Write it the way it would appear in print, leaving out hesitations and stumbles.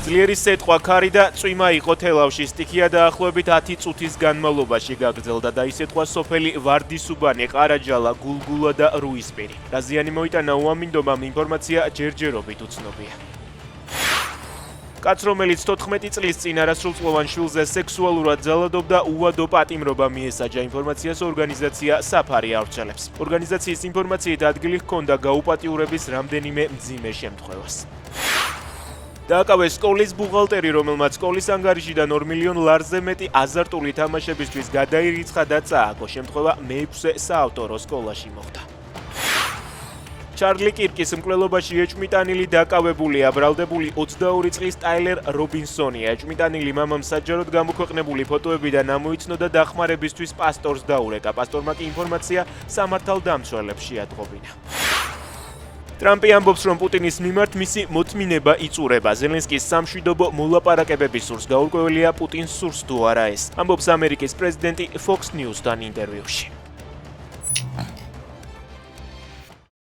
ძლიერი სეტყვა ქარი და წვიმა იყო თელავში. სტიქია დაახლოებით 10 წუთის განმავლობაში გაგრძელდა და ისეთყვა სოფელი ვარდისუბანი, ყარაჯალა, გულგულა და რუისპირი. რა ზიანი მოიტანა უამინდობამ, ინფორმაცია ჯერჯერობით უცნობია. კაც, რომელიც 14 წლის წინ არასრულწლოვან შვილზე სექსუალურად ძალადობდა, უვადო პატიმრობა მიესაჯა. ინფორმაციას ორგანიზაცია საფარი ავრცელებს. ორგანიზაციის ინფორმაციით ადგილი ჰქონდა გაუპატიურების რამდენიმე მძიმე შემთხვევას. დააკავეს სკოლის ბუღალტერი, რომელმაც სკოლის ანგარიშიდან 2 მილიონ ლარზე მეტი აზარტული თამაშებისთვის გადაირიცხა და წააგო. შემთხვევა მე-6 საავტორო სკოლაში მოხდა. ჩარლი კირკის მკვლელობაში ეჭვმიტანილი დაკავებულია. ბრალდებული 22 წლის ტაილერ რობინსონია. ეჭვმიტანილი მამამ საჯაროდ გამოქვეყნებული ფოტოებიდან ამოიცნო და დახმარებისთვის პასტორს დაურეკა. პასტორმა კი ინფორმაცია სამართალდამცველებს შეატყობინა. ტრამპი ამბობს, რომ პუტინის მიმართ მისი მოწმინება იწურება. ზელენსკის სამშვიდობო მოლაპარაკებების სურს. გაურკვეველია პუტინს სურს თუ არა ეს. ამბობს ამერიკის პრეზიდენტი Fox News-თან ინტერვიუში.